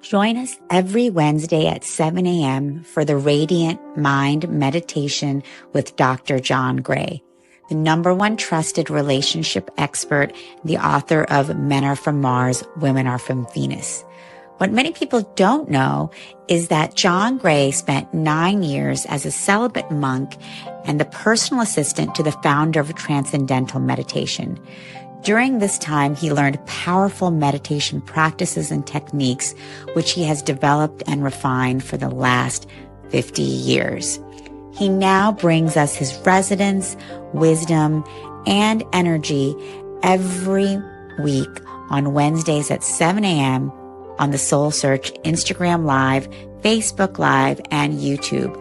Join us every Wednesday at 7 a.m. for the Radiant Mind Meditation with Dr. John Gray, the #1 trusted relationship expert, the author of Men Are From Mars, Women Are From Venus. What many people don't know is that John Gray spent 9 years as a celibate monk and the personal assistant to the founder of Transcendental Meditation. During this time, he learned powerful meditation practices and techniques, which he has developed and refined for the last 50 years. He now brings us his resonance, wisdom, and energy every week on Wednesdays at 7 a.m. on the Soul Search Instagram Live, Facebook Live, and YouTube.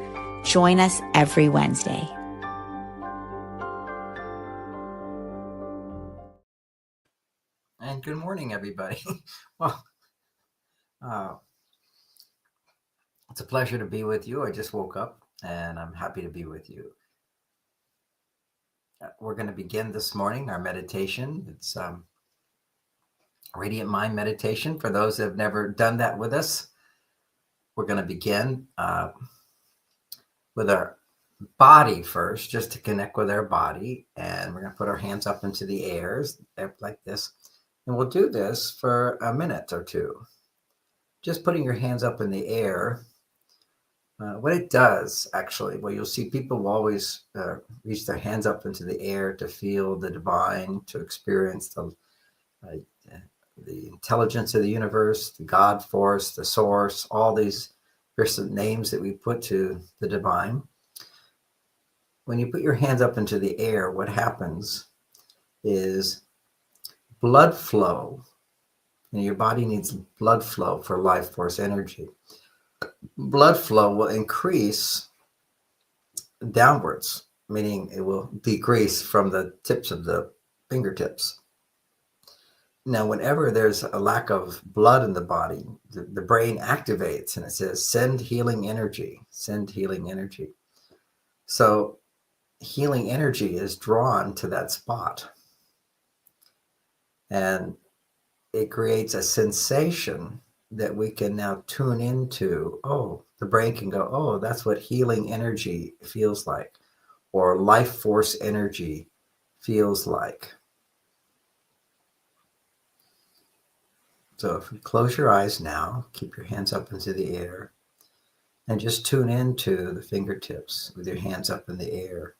Join us every Wednesday. And good morning, everybody. Well, it's a pleasure to be with you. I just woke up and I'm happy to be with you. We're going to begin this morning our meditation. It's Radiant Mind Meditation. For those that have never done that with us, we're going to begin with our body first, just to connect with our body. And we're going to put our hands up into the air like this. And we'll do this for a minute or two. Just putting your hands up in the air. What it does, actually, well, you'll see people will always reach their hands up into the air to feel the divine, to experience the intelligence of the universe, the God force, the source, all these different names that we put to the divine. When you put your hands up into the air, what happens is blood flow, and your body needs blood flow for life force energy. Blood flow will increase downwards, meaning it will decrease from the tips of the fingertips. Now, whenever there's a lack of blood in the body, the brain activates and it says, send healing energy, send healing energy. So healing energy is drawn to that spot. And it creates a sensation that we can now tune into. Oh, the brain can go, oh, that's what healing energy feels like, or life force energy feels like. So if you close your eyes now, keep your hands up into the air, and just tune into the fingertips with your hands up in the air.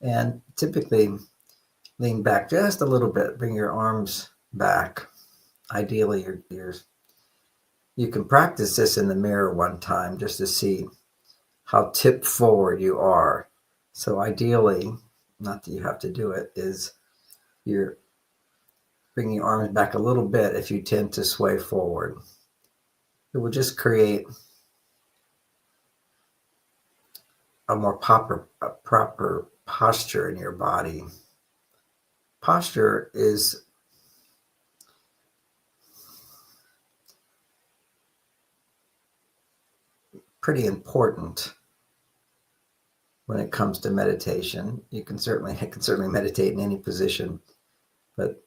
And typically lean back just a little bit, bring your arms back. Ideally, you can practice this in the mirror one time just to see how tip forward you are. So ideally, not that you have to do it, is you're bringing your arms back a little bit if you tend to sway forward. It will just create a more proper posture in your body. Posture is pretty important when it comes to meditation. I can certainly meditate in any position, but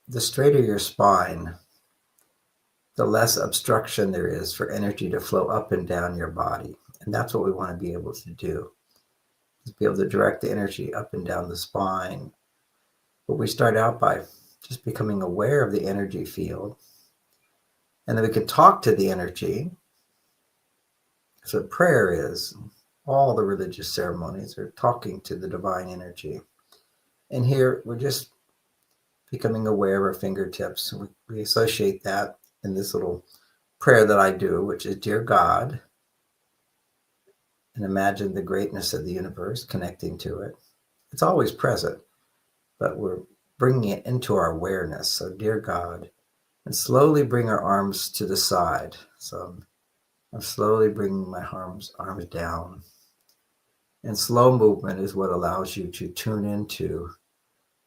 the straighter your spine, the less obstruction there is for energy to flow up and down your body. And that's what we want to be able to do, is be able to direct the energy up and down the spine. But we start out by just becoming aware of the energy field. And then we can talk to the energy. So prayer is, all the religious ceremonies are talking to the divine energy. And here we're just becoming aware of our fingertips. We associate that in this little prayer that I do, which is, Dear God, and imagine the greatness of the universe connecting to it. It's always present, but we're bringing it into our awareness. So, Dear God, and slowly bring our arms to the side. So I'm slowly bringing my arms down. And slow movement is what allows you to tune into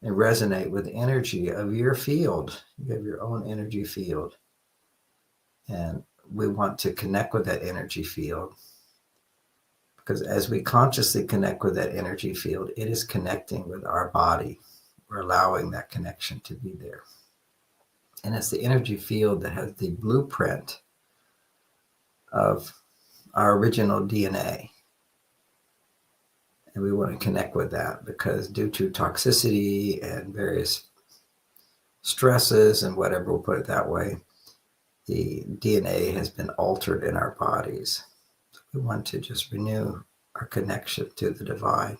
and resonate with the energy of your field. You have your own energy field. And we want to connect with that energy field, because as we consciously connect with that energy field, it is connecting with our body. We're allowing that connection to be there. And it's the energy field that has the blueprint of our original DNA. And we want to connect with that because due to toxicity and various stresses and whatever, we'll put it that way, the DNA has been altered in our bodies. So we want to just renew our connection to the divine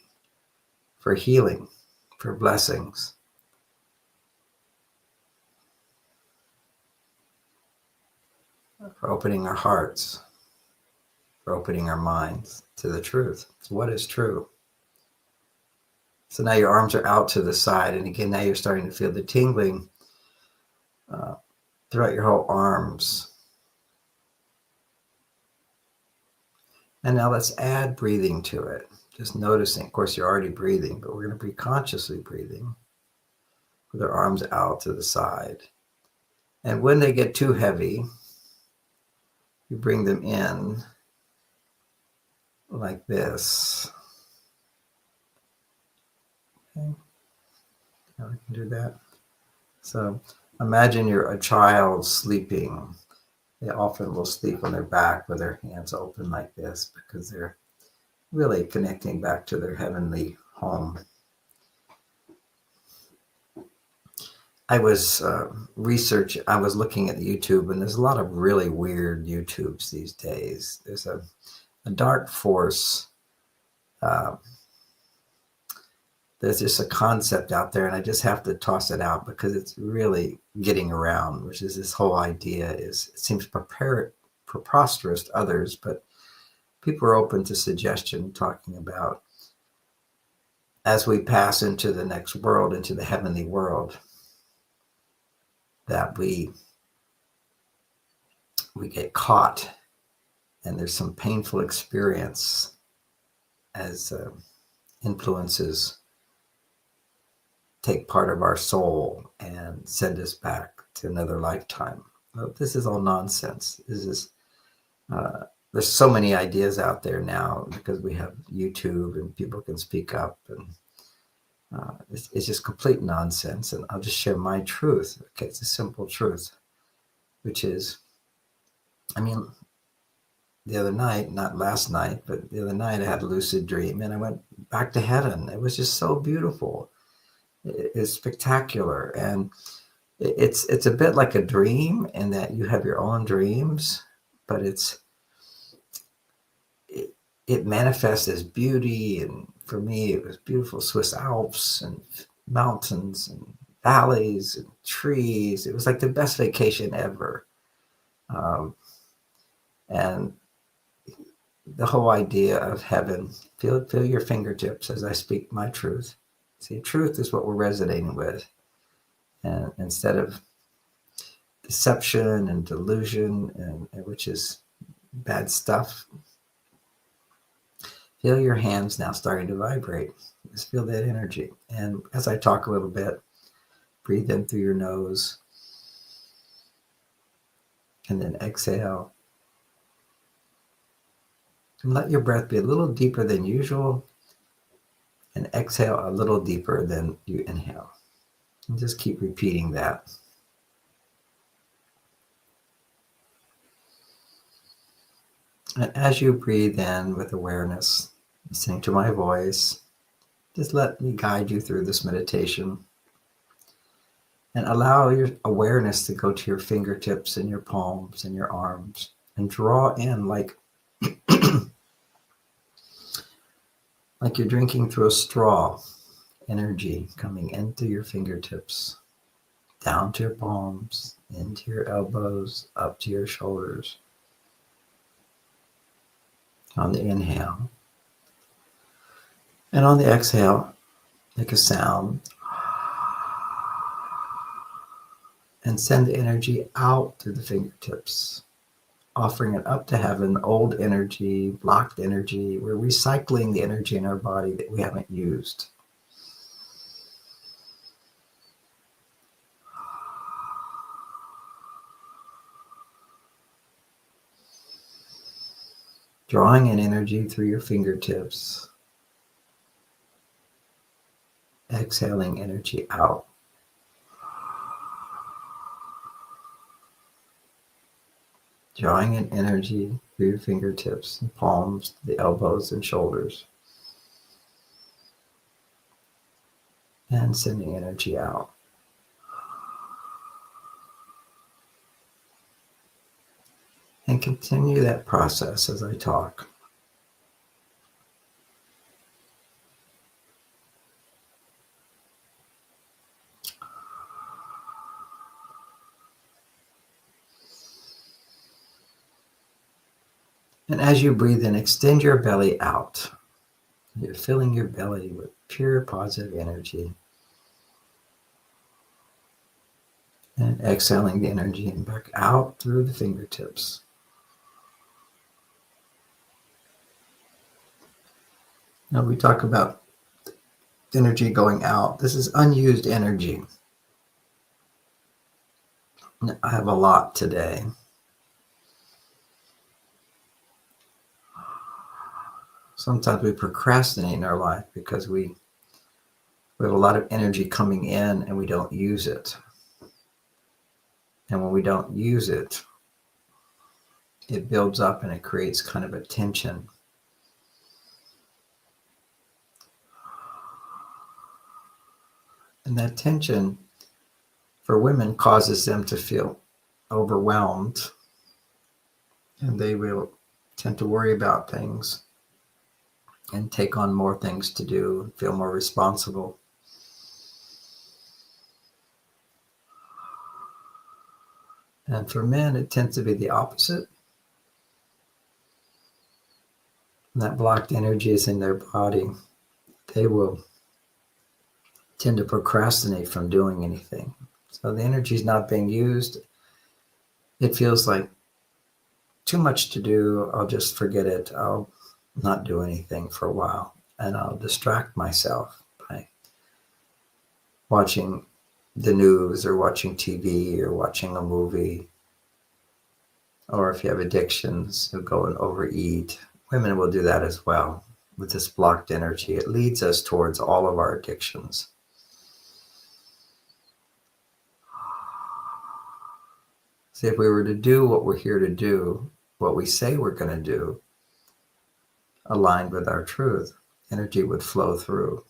for healing, for blessings. For opening our hearts, for opening our minds to the truth. So what is true? So now your arms are out to the side, and again, now you're starting to feel the tingling throughout your whole arms. And now let's add breathing to it. Just noticing, of course, you're already breathing, but we're going to be consciously breathing with our arms out to the side. And when they get too heavy, you bring them in like this. Okay. Now we can do that. So imagine you're a child sleeping. They often will sleep on their back with their hands open like this because they're really connecting back to their heavenly home. I was I was looking at YouTube, and there's a lot of really weird YouTubes these days. There's a dark force. There's just a concept out there, and I just have to toss it out because it's really getting around, which is this whole idea is, it seems preposterous to others, but people are open to suggestion, talking about as we pass into the next world, into the heavenly world, that we get caught, and there's some painful experience as influences take part of our soul and send us back to another lifetime. Well, this is all nonsense. This is there's so many ideas out there now because we have YouTube and people can speak up, and it's just complete nonsense. And I'll just share my truth. Okay, it's a simple truth, which is, I mean, the other night, not last night, but the other night I had a lucid dream and I went back to heaven. It was just so beautiful. It's spectacular. And it's a bit like a dream in that you have your own dreams, but it manifests as beauty. And for me, it was beautiful Swiss Alps and mountains and valleys and trees. It was like the best vacation ever. And the whole idea of heaven, feel your fingertips as I speak my truth. See, truth is what we're resonating with. And instead of deception and delusion, and which is bad stuff, feel your hands now starting to vibrate. Just feel that energy. And as I talk a little bit, breathe in through your nose. And then exhale. And let your breath be a little deeper than usual. And exhale a little deeper than you inhale. And just keep repeating that. And as you breathe in with awareness, listening to my voice, just let me guide you through this meditation. And allow your awareness to go to your fingertips and your palms and your arms. And draw in like like you're drinking through a straw, energy coming in through your fingertips, down to your palms, into your elbows, up to your shoulders. On the inhale. And on the exhale, make a sound. And send the energy out through the fingertips, offering it up to heaven, old energy, blocked energy. We're recycling the energy in our body that we haven't used. Drawing in energy through your fingertips. Exhaling energy out. drawing in energy through your fingertips and palms, the elbows and shoulders, and sending energy out. And continue that process as I talk. And as you breathe in, extend your belly out. You're filling your belly with pure positive energy. And exhaling the energy and back out through the fingertips. Now we talk about energy going out. This is unused energy. I have a lot today. Sometimes we procrastinate in our life because we have a lot of energy coming in and we don't use it. And when we don't use it, it builds up and it creates kind of a tension. And that tension for women causes them to feel overwhelmed, and they will tend to worry about things and take on more things to do, feel more responsible. And for men, it tends to be the opposite. And that blocked energy is in their body. They will tend to procrastinate from doing anything. So the energy is not being used. It feels like too much to do. I'll just forget it. I'll not do anything for a while. And I'll distract myself by watching the news or watching TV or watching a movie. Or if you have addictions, you'll go and overeat. Women will do that as well with this blocked energy. It leads us towards all of our addictions. See, if we were to do what we're here to do, what we say we're going to do, aligned with our truth, energy would flow through.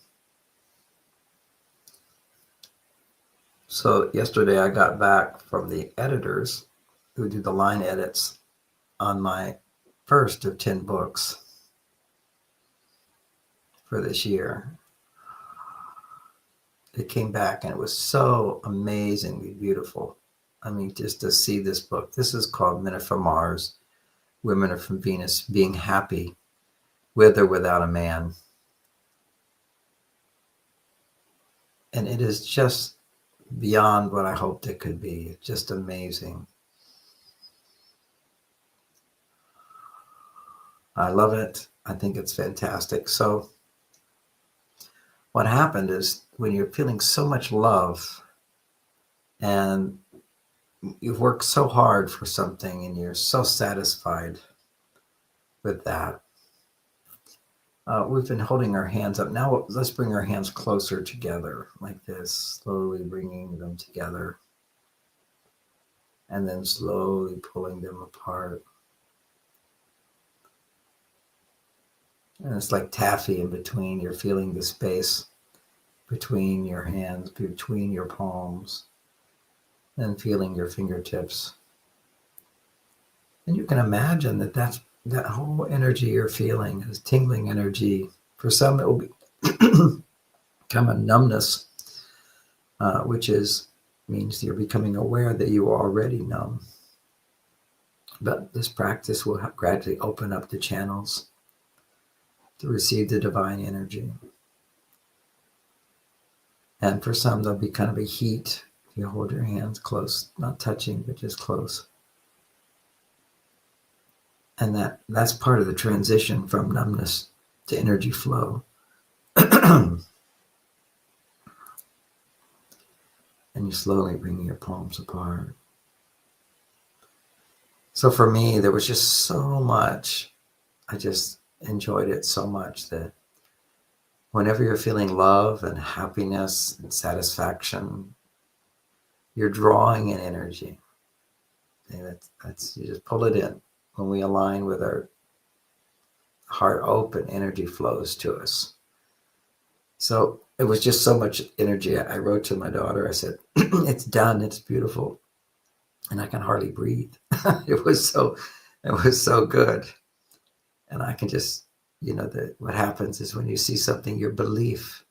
So yesterday I got back from the editors who do the line edits on my first of 10 books for this year. It came back and it was so amazingly beautiful. I mean, just to see this book. This is called Men Are From Mars, Women Are From Venus, Being Happy with or without a man. And it is just beyond what I hoped it could be. It's just amazing. I love it. I think it's fantastic. So what happened is when you're feeling so much love and you've worked so hard for something and you're so satisfied with that, we've been holding our hands up. Now let's bring our hands closer together like this, slowly bringing them together and then slowly pulling them apart. And it's like taffy in between. You're feeling the space between your hands, between your palms, and feeling your fingertips. And you can imagine that whole energy you're feeling is tingling energy. For some, it will become a numbness, which means you're becoming aware that you are already numb. But this practice will gradually open up the channels to receive the divine energy. And for some, there'll be kind of a heat. You hold your hands close, not touching, but just close. And that's part of the transition from numbness to energy flow. And you slowly bring your palms apart. So for me, there was just so much. I just enjoyed it so much that whenever you're feeling love and happiness and satisfaction, you're drawing in energy. And that's you just pull it in. When we align with our heart open, energy flows to us. So it was just so much energy. I wrote to my daughter, I said, it's done, it's beautiful. And I can hardly breathe. it was so good. And I can just, what happens is when you see something, your belief,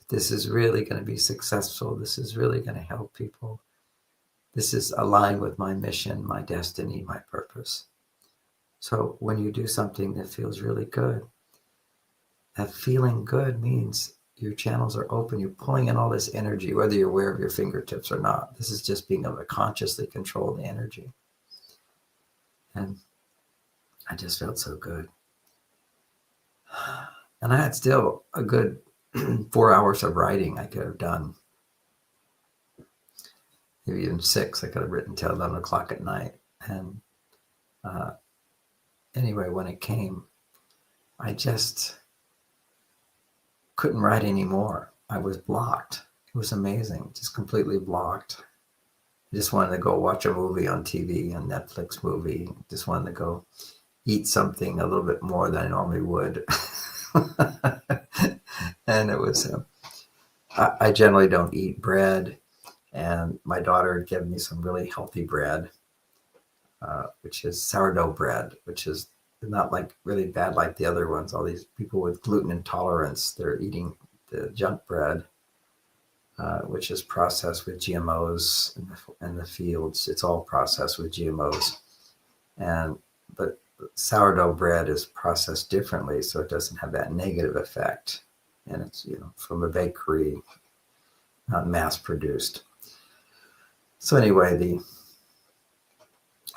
this is really going to be successful. This is really going to help people. This is aligned with my mission, my destiny, my purpose. So when you do something that feels really good, that feeling good means your channels are open. You're pulling in all this energy, whether you're aware of your fingertips or not. This is just being able to consciously control the energy. And I just felt so good. And I had still a good 4 hours of writing I could have done. Maybe even 6. I could have written till 11 o'clock at night. And anyway, when it came, I just couldn't write anymore. I was blocked. It was amazing, just completely blocked. I just wanted to go watch a movie on TV, a Netflix movie. Just wanted to go eat something a little bit more than I normally would. And it was, I generally don't eat bread. And my daughter had given me some really healthy bread, which is sourdough bread, which is not like really bad like the other ones. All these people with gluten intolerance, they're eating the junk bread, which is processed with GMOs in the fields. It's all processed with GMOs. But sourdough bread is processed differently, so it doesn't have that negative effect. And it's, from a bakery, not mass produced. So anyway,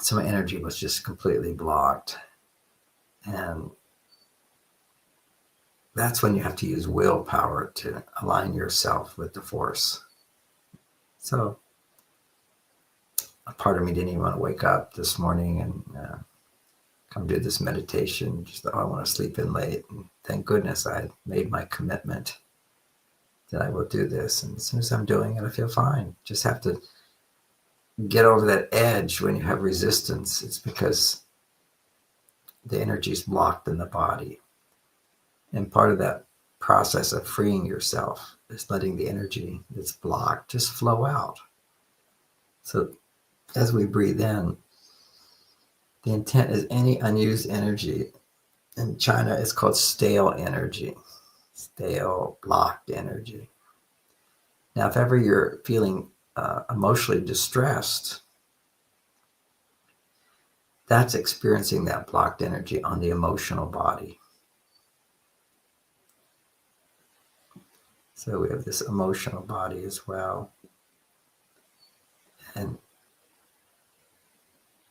some energy was just completely blocked. And that's when you have to use willpower to align yourself with the force. So a part of me didn't even want to wake up this morning and come do this meditation. Just thought, I want to sleep in late. And thank goodness I made my commitment that I will do this. And as soon as I'm doing it, I feel fine. Just have to get over that edge when you have resistance. It's because the energy is blocked in the body. And part of that process of freeing yourself is letting the energy that's blocked just flow out. So as we breathe in, the intent is any unused energy. In China, it's called stale energy, stale, blocked energy. Now, if ever you're feeling emotionally distressed, that's experiencing that blocked energy on the emotional body. So we have this emotional body as well. And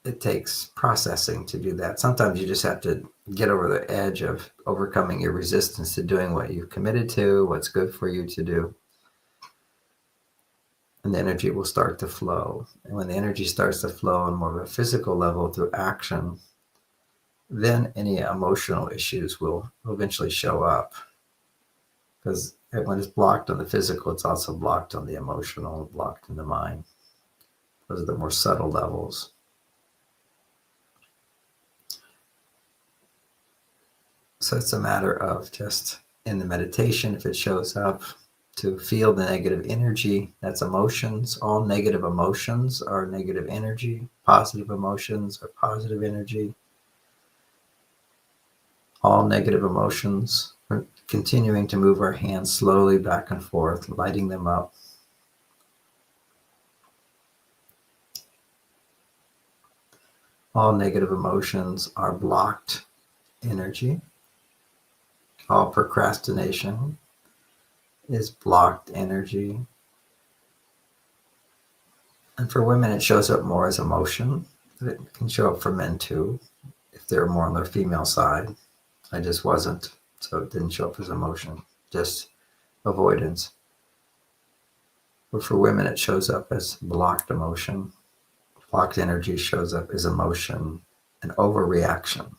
it takes processing to do that. Sometimes you just have to get over the edge of overcoming your resistance to doing what you've committed to, what's good for you to do. And the energy will start to flow. And when the energy starts to flow on more of a physical level through action, then any emotional issues will eventually show up. Because when it's blocked on the physical, it's also blocked on the emotional, blocked in the mind. Those are the more subtle levels. So it's a matter of just in the meditation, if it shows up, to feel the negative energy. That's emotions. All negative emotions are negative energy. Positive emotions are positive energy. All negative emotions. We're continuing to move our hands slowly back and forth, lighting them up. All negative emotions are blocked energy. All procrastination is blocked energy. And for women, it shows up more as emotion. It can show up for men too, if they're more on their female side. I just wasn't, so it didn't show up as emotion, just avoidance. But for women, it shows up as blocked emotion. Blocked energy shows up as emotion and overreaction.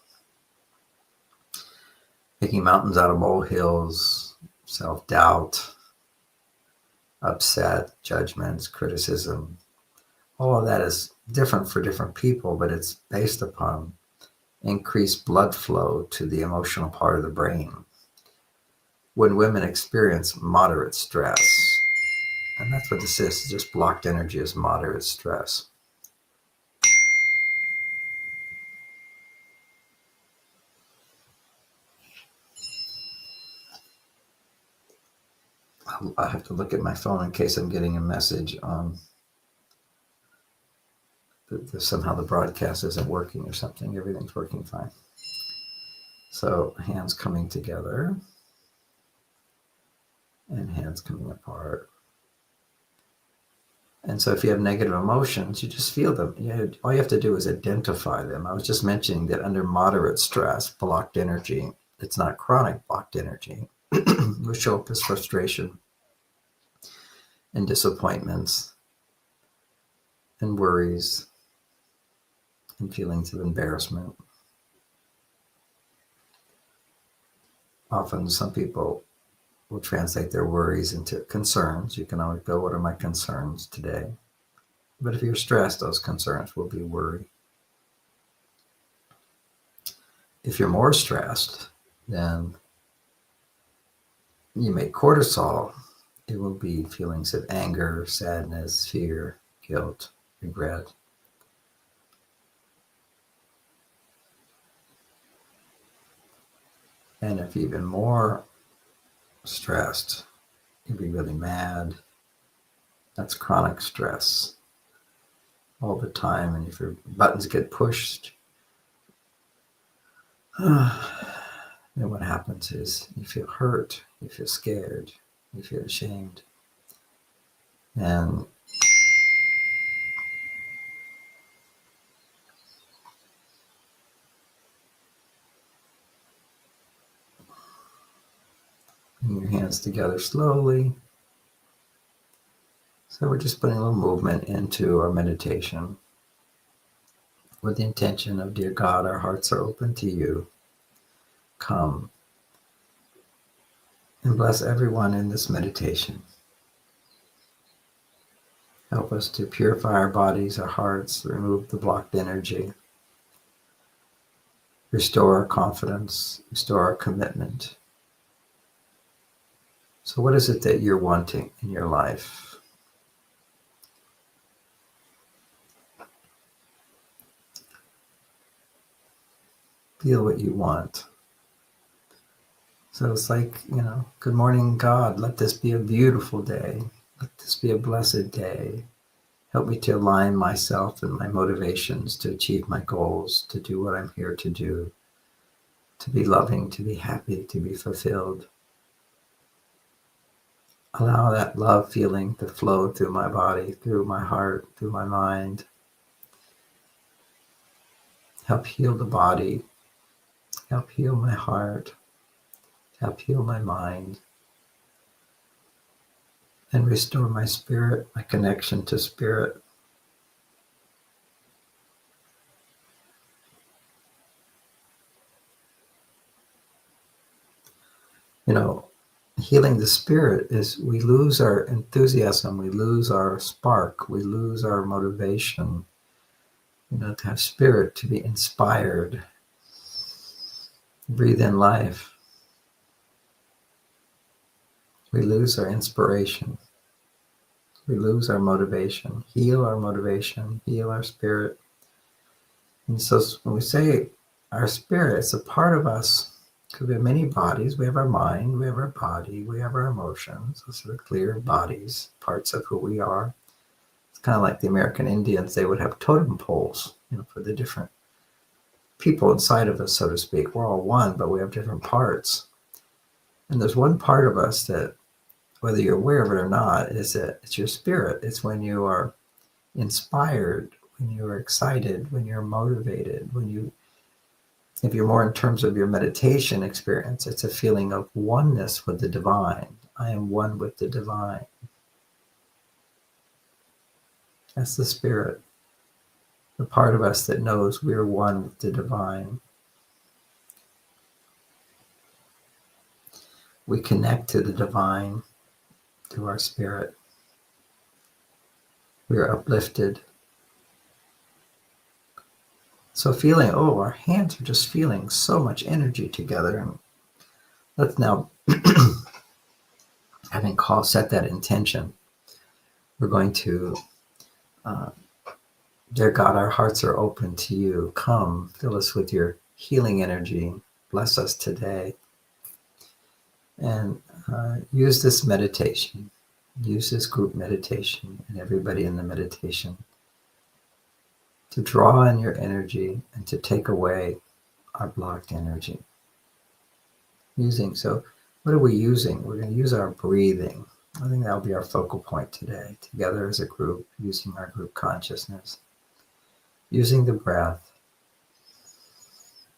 Making mountains out of molehills, self-doubt, upset, judgments, criticism. All of that is different for different people, but it's based upon increased blood flow to the emotional part of the brain. When women experience moderate stress, and that's what this is, just blocked energy is moderate stress. I have to look at my phone in case I'm getting a message on somehow the broadcast isn't working or something. Everything's working fine. So hands coming together and hands coming apart. And so if you have negative emotions, you just feel them. All you have to do is identify them. I was just mentioning that under moderate stress, blocked energy, it's not chronic blocked energy, will show up as frustration and disappointments and worries and feelings of embarrassment. Often some people will translate their worries into concerns. You can always go, what are my concerns today? But if you're stressed, those concerns will be worry. If you're more stressed, then you make cortisol. It will be feelings of anger, sadness, fear, guilt, regret. And if you're even more stressed, you'll be really mad. That's chronic stress all the time. And if your buttons get pushed, then what happens is you feel hurt, you feel scared, you feel ashamed. And bring your hands together slowly. So we're just putting a little movement into our meditation with the intention of, dear God, our hearts are open to you. Come and bless everyone in this meditation. Help us to purify our bodies, our hearts, remove the blocked energy, restore our confidence, restore our commitment. So what is it that you're wanting in your life? Feel what you want. So it's like, good morning, God. Let this be a beautiful day. Let this be a blessed day. Help me to align myself and my motivations to achieve my goals, to do what I'm here to do, to be loving, to be happy, to be fulfilled. Allow that love feeling to flow through my body, through my heart, through my mind. Help heal the body. Help heal my heart. Help heal my mind. And restore my spirit, my connection to spirit. Healing the spirit is we lose our enthusiasm, we lose our spark, we lose our motivation, to have spirit, to be inspired, breathe in life. We lose our inspiration. We lose our motivation. Heal our motivation, heal our spirit. And so when we say our spirit, it's a part of us. Because we have many bodies. We have our mind, we have our body, we have our emotions. Those are the clear bodies, parts of who we are. It's kind of like the American Indians. They would have totem poles, for the different people inside of us, so to speak. We're all one, but we have different parts. And there's one part of us that, whether you're aware of it or not, is that it's your spirit. It's when you are inspired, when you are excited, when you're motivated, if you're more in terms of your meditation experience, it's a feeling of oneness with the divine. I am one with the divine. That's the spirit, the part of us that knows we're one with the divine. We connect to the divine through our spirit. We are uplifted. So feeling, oh, our hands are just feeling so much energy together. And let's now, having set that intention, we're going to, dear God, our hearts are open to you. Come, fill us with your healing energy. Bless us today. And use this meditation. Use this group meditation and everybody in the meditation to draw in your energy and to take away our blocked energy. So what are we using? We're going to use our breathing. I think that'll be our focal point today, together as a group, using our group consciousness, using the breath.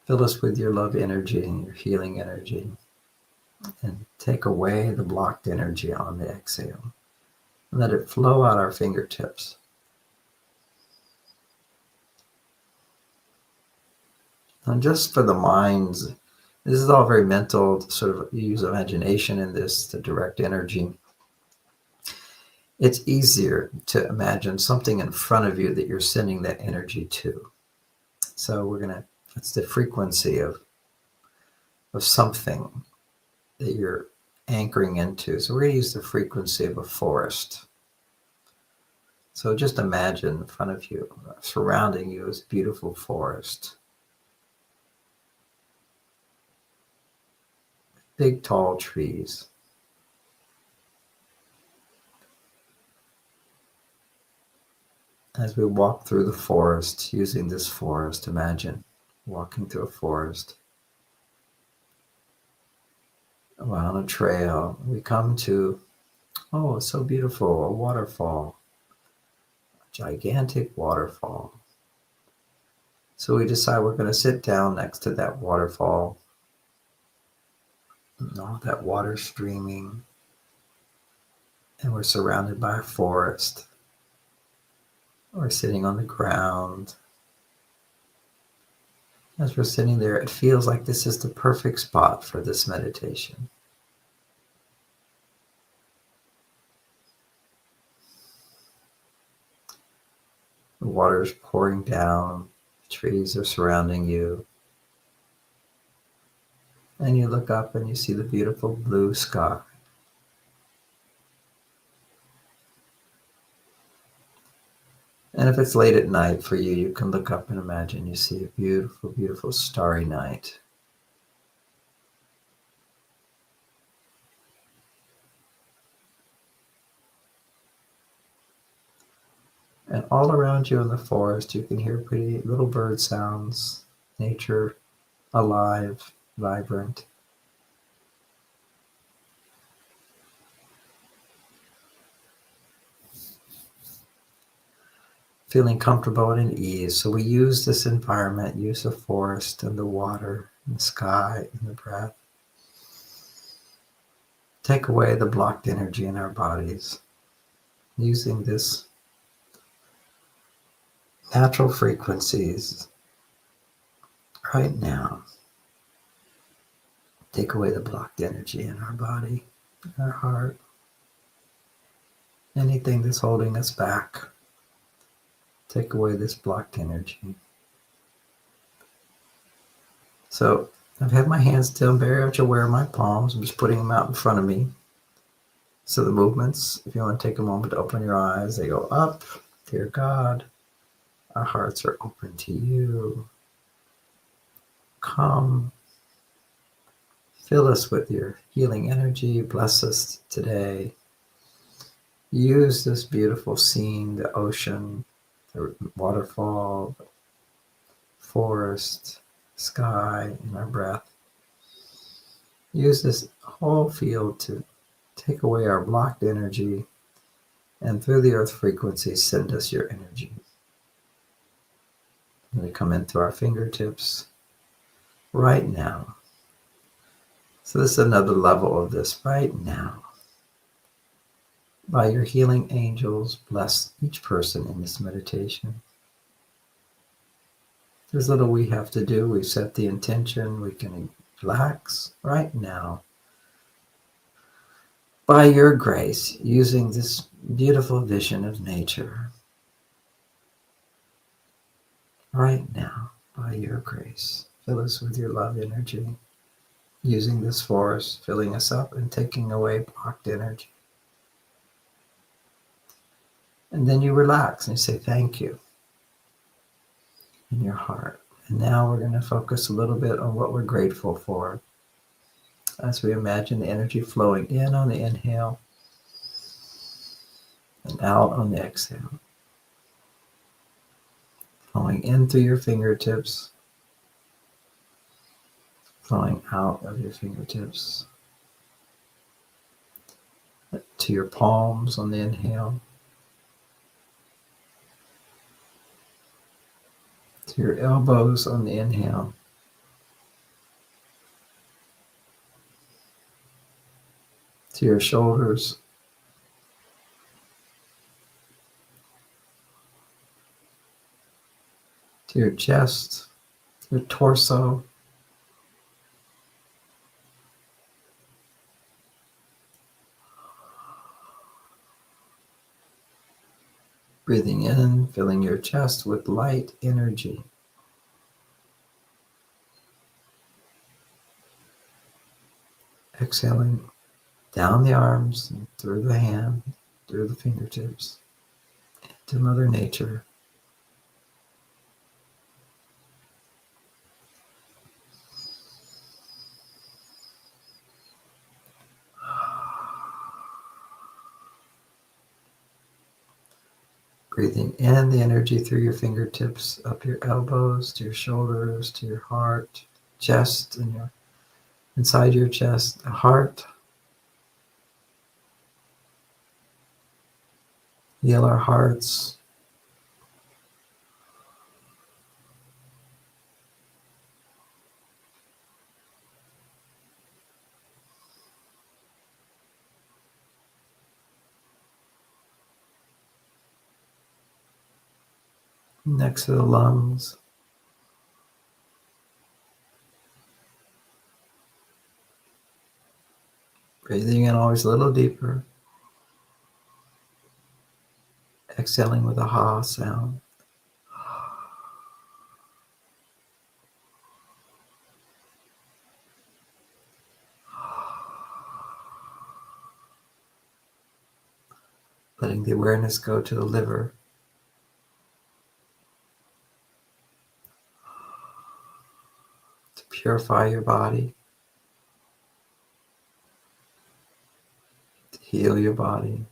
Fill us with your love energy and your healing energy, and take away the blocked energy on the exhale. And let it flow out our fingertips. And just for the minds, this is all very mental, to sort of use imagination in this to direct energy. It's easier to imagine something in front of you that you're sending that energy to. So that's the frequency of something that you're anchoring into. So we're going to use the frequency of a forest. So just imagine in front of you, surrounding you is a beautiful forest. Big, tall trees. As we walk through the forest, using this forest, imagine walking through a forest. On a trail, we come to, oh, it's so beautiful, a waterfall. A gigantic waterfall. So we decide we're going to sit down next to that waterfall. And all that water streaming. And we're surrounded by a forest. We're sitting on the ground. As we're sitting there, it feels like this is the perfect spot for this meditation. The water is pouring down. The trees are surrounding you. And you look up and you see the beautiful blue sky. And if it's late at night for you, you can look up and imagine you see a beautiful, beautiful starry night. And all around you in the forest, you can hear pretty little bird sounds, nature alive, vibrant. Feeling comfortable and at ease. So we use this environment, use the forest and the water and the sky and the breath. Take away the blocked energy in our bodies. Using this natural frequencies right now. Take away the blocked energy in our body, in our heart. Anything that's holding us back. Take away this blocked energy. So I've had my hands still. I'm very much aware of my palms. I'm just putting them out in front of me. So the movements, if you want to take a moment to open your eyes, they go up. Dear God, our hearts are open to you. Come. Fill us with your healing energy. Bless us today. Use this beautiful scene, the ocean, the waterfall, the forest, sky, and our breath. Use this whole field to take away our blocked energy, and through the earth frequency, send us your energy. And they come into our fingertips right now. So this is another level of this right now. By your healing angels, bless each person in this meditation. There's little we have to do. We set the intention. We can relax right now. By your grace, using this beautiful vision of nature. Right now, by your grace. Fill us with your love energy, using this force, filling us up and taking away blocked energy. And then you relax and you say thank you in your heart. And now we're going to focus a little bit on what we're grateful for as we imagine the energy flowing in on the inhale and out on the exhale. Flowing in through your fingertips, flowing out of your fingertips to your palms on the inhale, to your elbows on the inhale, to your shoulders, to your chest, your torso, breathing in, filling your chest with light energy. Exhaling down the arms and through the hand, through the fingertips, to Mother Nature. Breathing in the energy through your fingertips, up your elbows, to your shoulders, to your heart, chest, and your inside your chest, the heart. Heal our hearts. Next to the lungs. Breathing in always a little deeper. Exhaling with a ha sound. Letting the awareness go to the liver. To purify your body. To heal your body.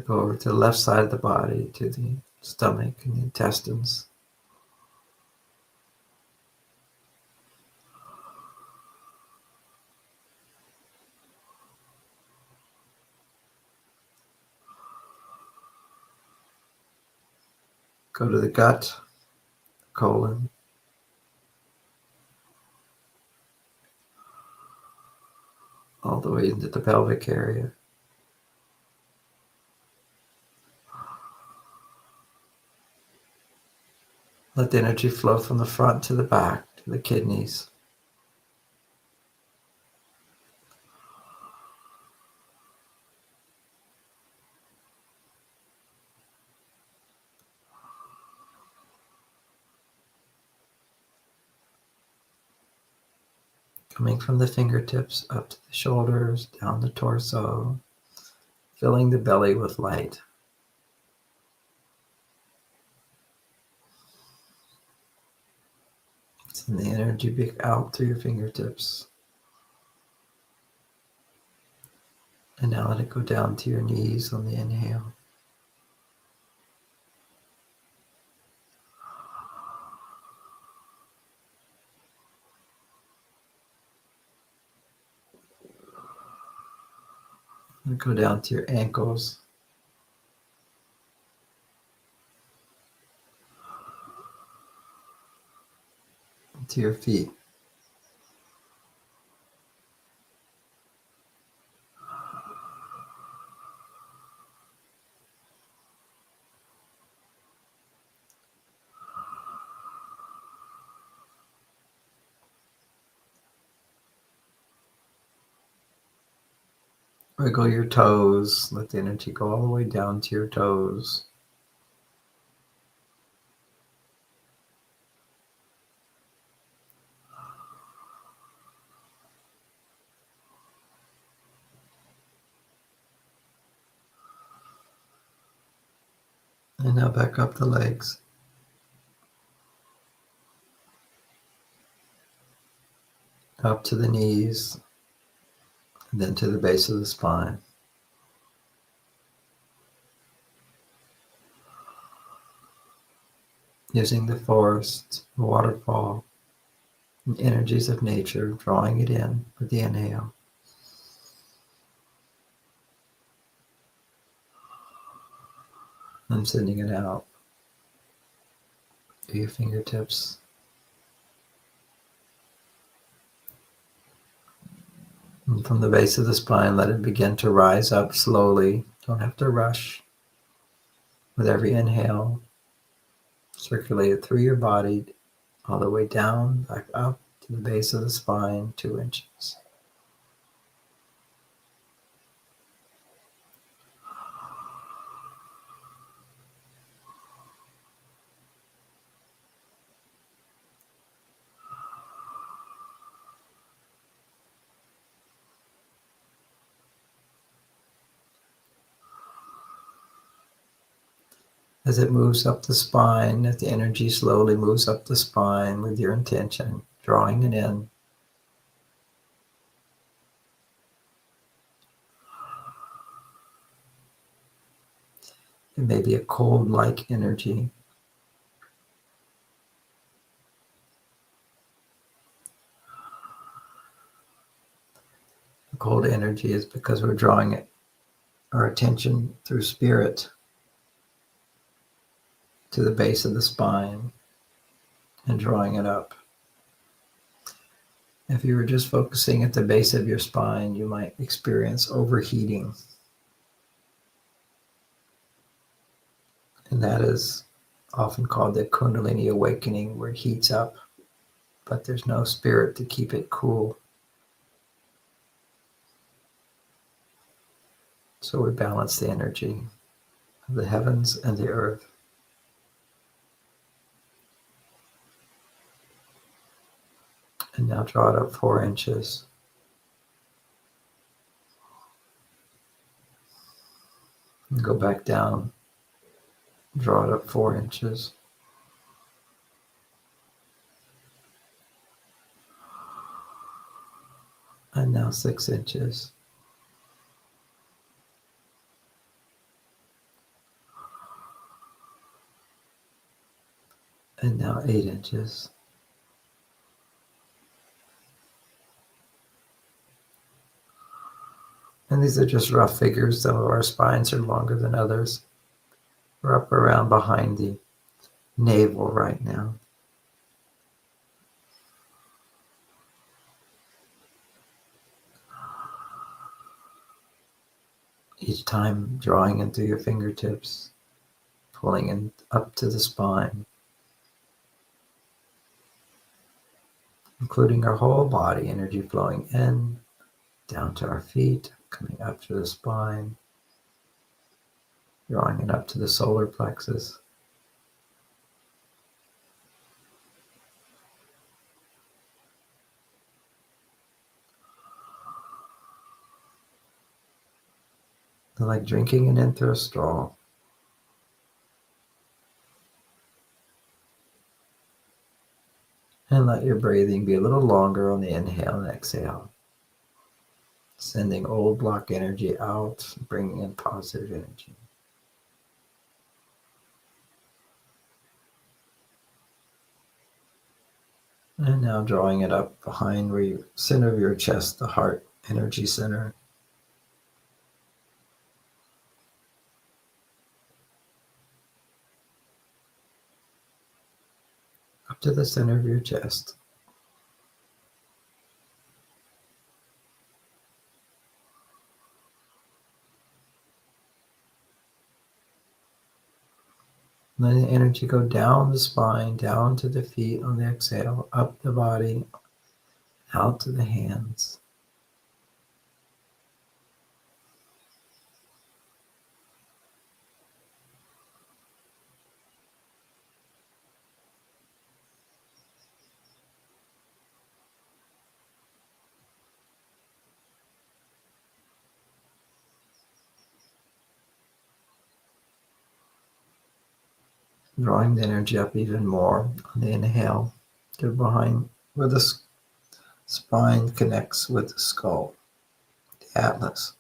Go over to the left side of the body, to the stomach and the intestines. Go to the gut, colon, all the way into the pelvic area. Let the energy flow from the front to the back, to the kidneys. Coming from the fingertips up to the shoulders, down the torso, filling the belly with light. Send the energy back out through your fingertips. And now let it go down to your knees on the inhale. And go down to your ankles. To your feet. Wiggle your toes. Let the energy go all the way down to your toes. And now back up the legs. Up to the knees, and then to the base of the spine. Using the forest, the waterfall, and energies of nature, drawing it in with the inhale. And sending it out to your fingertips. And from the base of the spine, let it begin to rise up slowly. Don't have to rush. With every inhale, circulate it through your body, all the way down, back up to the base of the spine, 2 inches. As it moves up the spine, as the energy slowly moves up the spine with your intention, drawing it in. It may be a cold-like energy. The cold energy is because we're drawing our attention through spirit to the base of the spine and drawing it up. If you were just focusing at the base of your spine, you might experience overheating. And that is often called the Kundalini awakening, where it heats up, but there's no spirit to keep it cool. So we balance the energy of the heavens and the earth. And now draw it up 4 inches. And go back down. Draw it up 4 inches. And now 6 inches. And now 8 inches. And these are just rough figures. Some of our spines are longer than others. We're up around behind the navel right now. Each time drawing in through your fingertips, pulling in up to the spine, including our whole body, energy flowing in, down to our feet, coming up to the spine, drawing it up to the solar plexus. They're like drinking it in through a straw. And let your breathing be a little longer on the inhale and exhale. Sending old block energy out, bringing in positive energy. And now drawing it up behind where you center of your chest, the heart energy center. Up to the center of your chest. Letting the energy go down the spine, down to the feet on the exhale, up the body, out to the hands. Drawing the energy up even more on the inhale to behind where the spine connects with the skull, the atlas.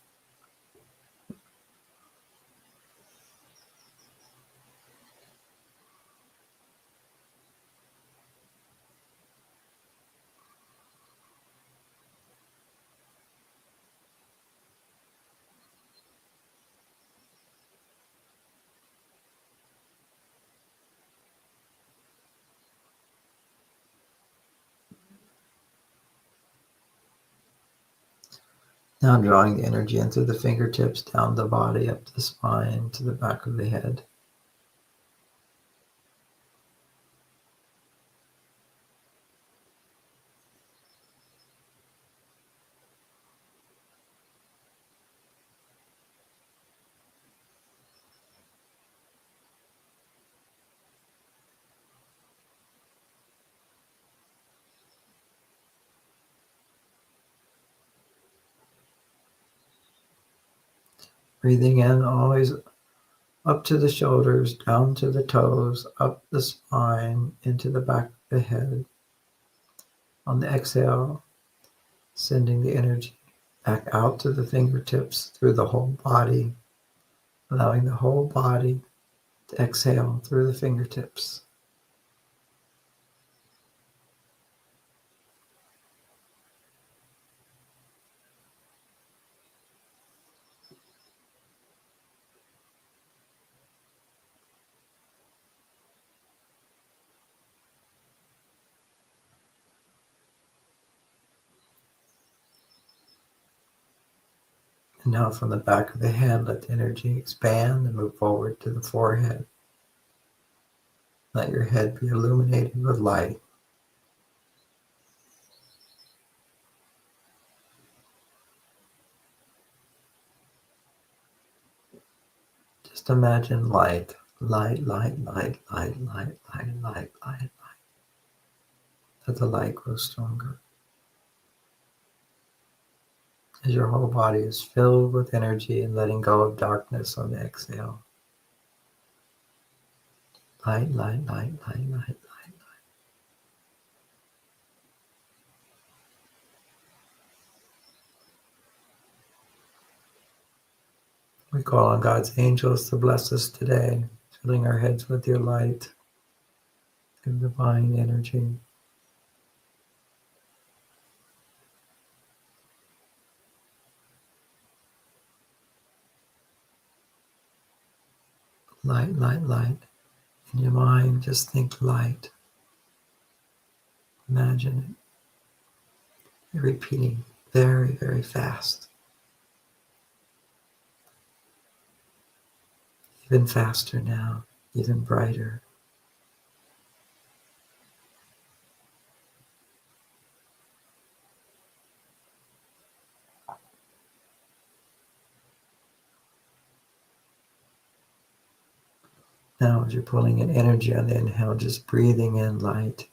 Now drawing the energy in through the fingertips, down the body, up the spine, to the back of the head. Breathing in always up to the shoulders, down to the toes, up the spine, into the back of the head. On the exhale, sending the energy back out to the fingertips, through the whole body, allowing the whole body to exhale through the fingertips. And now from the back of the head, let the energy expand and move forward to the forehead. Let your head be illuminated with light. Just imagine light, light, light, light, light, light, light, light, light, light. Let the light grow stronger. As your whole body is filled with energy and letting go of darkness on the exhale. Light, light, light, light, light, light, light. We call on God's angels to bless us today, filling our heads with your light and divine energy. Light, light, light. In your mind, just think light. Imagine it. You're repeating very, very fast. Even faster now, even brighter. Now, as you're pulling in energy on the inhale, just breathing in light,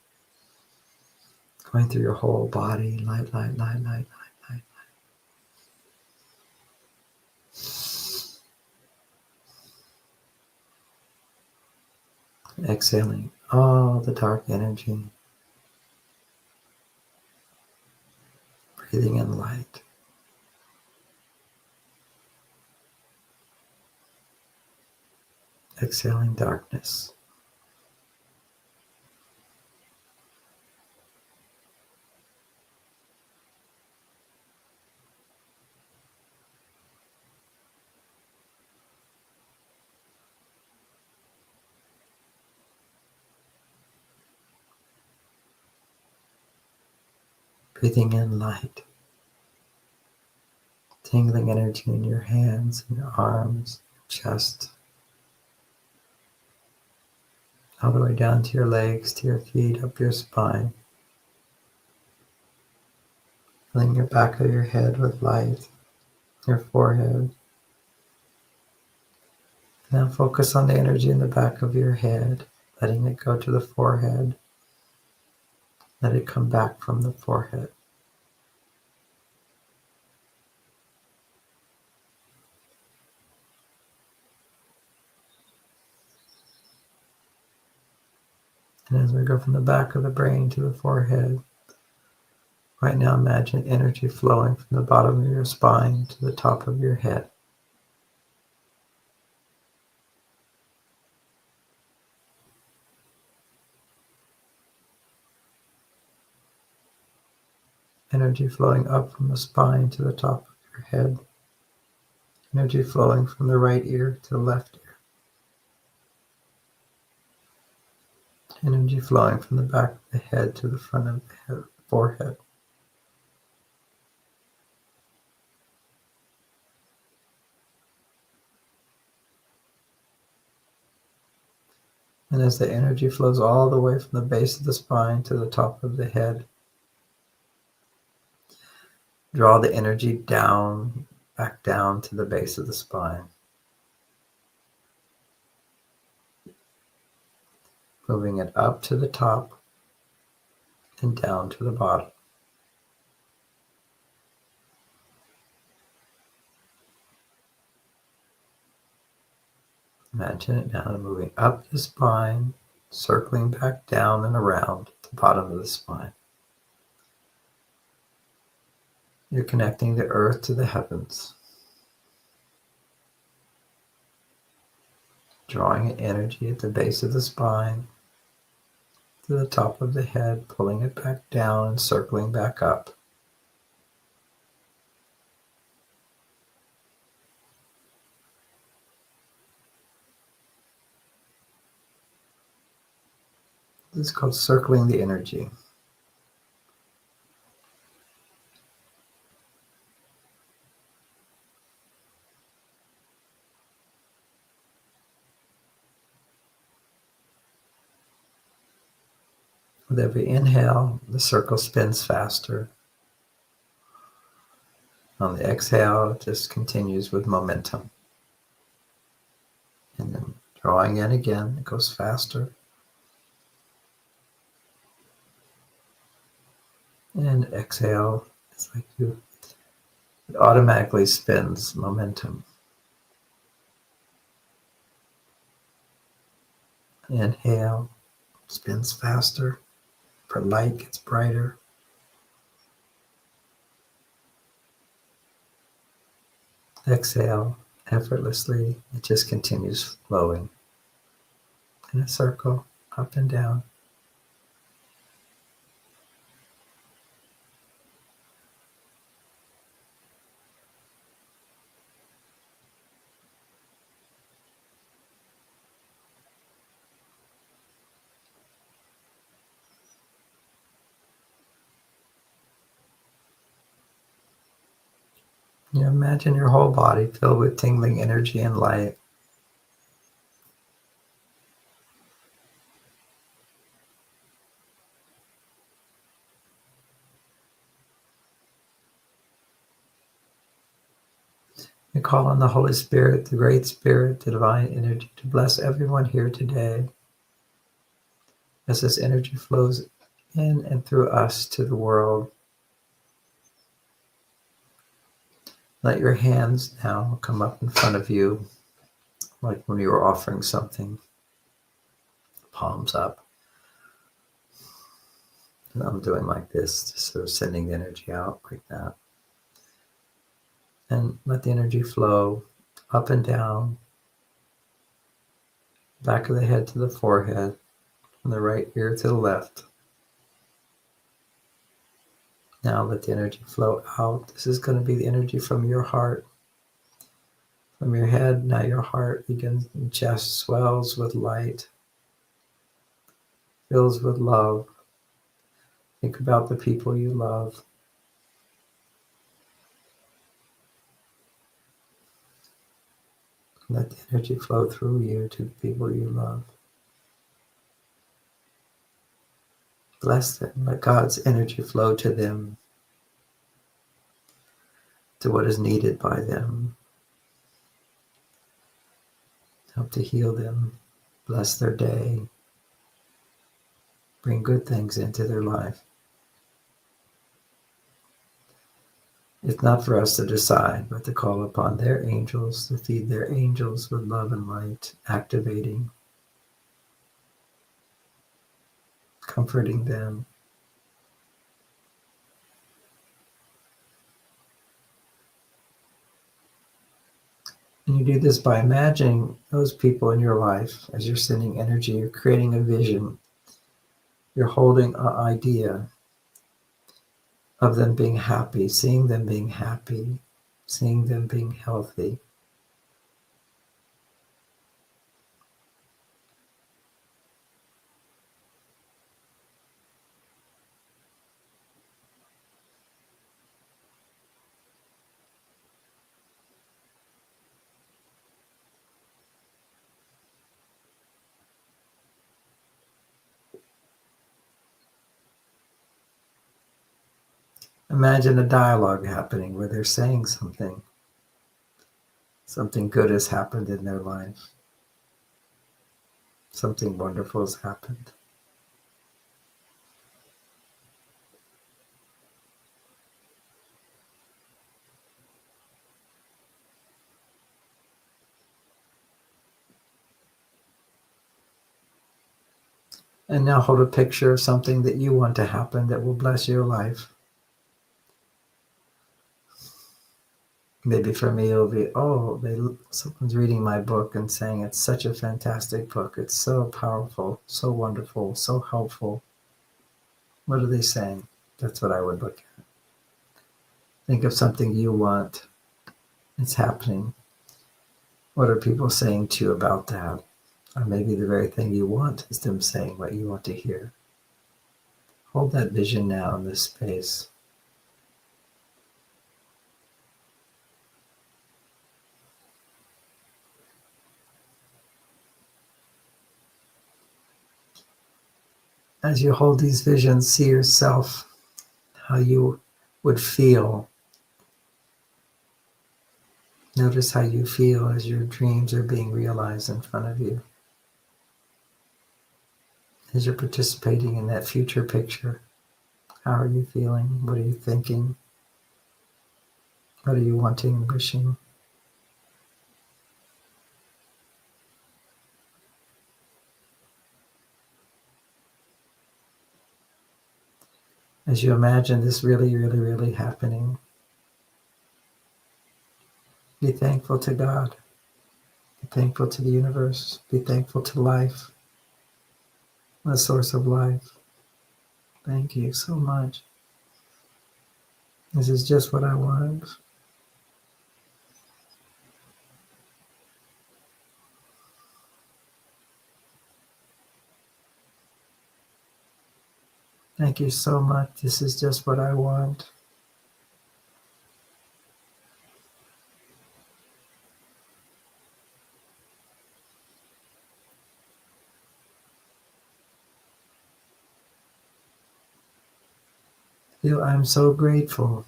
going through your whole body, light, light, light, light, light, light. Exhaling all the dark energy, breathing in light. Exhaling darkness. Breathing in light. Tingling energy in your hands, in your arms, your chest. All the way down to your legs, to your feet, up your spine. Filling your back of your head with light, your forehead. Now focus on the energy in the back of your head, letting it go to the forehead. Let it come back from the forehead. And as we go from the back of the brain to the forehead, right now imagine energy flowing from the bottom of your spine to the top of your head. Energy flowing up from the spine to the top of your head. Energy flowing from the right ear to the left ear. Energy flowing from the back of the head to the front of the forehead. And as the energy flows all the way from the base of the spine to the top of the head, draw the energy down, back down to the base of the spine. Moving it up to the top and down to the bottom. Imagine it now moving up the spine, circling back down and around the bottom of the spine. You're connecting the earth to the heavens. Drawing energy at the base of the spine to the top of the head, pulling it back down and circling back up. This is called circling the energy. With every inhale, the circle spins faster. On the exhale, it just continues with momentum. And then drawing in again, it goes faster. And exhale, it's like it automatically spins momentum. Inhale, spins faster. For light gets brighter. Exhale, effortlessly, it just continues flowing in a circle, up and down. You imagine your whole body filled with tingling energy and light. We call on the Holy Spirit, the Great Spirit, the divine energy to bless everyone here today as this energy flows in and through us to the world. Let your hands now come up in front of you, like when you were offering something, palms up. And I'm doing like this, just sort of sending the energy out like that. And let the energy flow up and down, back of the head to the forehead, from the right ear to the left. Now let the energy flow out. This is going to be the energy from your heart. From your head, now your heart begins, and chest swells with light, fills with love. Think about the people you love. Let the energy flow through you to the people you love. Bless them. Let God's energy flow to them, to what is needed by them. Help to heal them. Bless their day. Bring good things into their life. It's not for us to decide, but to call upon their angels, to feed their angels with love and light, activating comforting them. And you do this by imagining those people in your life as you're sending energy, you're creating a vision, you're holding an idea of them being happy, seeing them being happy, seeing them being healthy. Imagine a dialogue happening where they're saying something. Something good has happened in their life. Something wonderful has happened. And now hold a picture of something that you want to happen that will bless your life. Maybe for me it'll be, someone's reading my book and saying it's such a fantastic book. It's so powerful, so wonderful, so helpful. What are they saying? That's what I would look at. Think of something you want. It's happening. What are people saying to you about that? Or maybe the very thing you want is them saying what you want to hear. Hold that vision now in this space. As you hold these visions, see yourself, how you would feel. Notice how you feel as your dreams are being realized in front of you. As you're participating in that future picture, how are you feeling? What are you thinking? What are you wanting and wishing? As you imagine this really, really, really happening, be thankful to God. Be thankful to the universe. Be thankful to life, the source of life. Thank you so much. This is just what I want. Thank you so much. This is just what I want. I'm so grateful.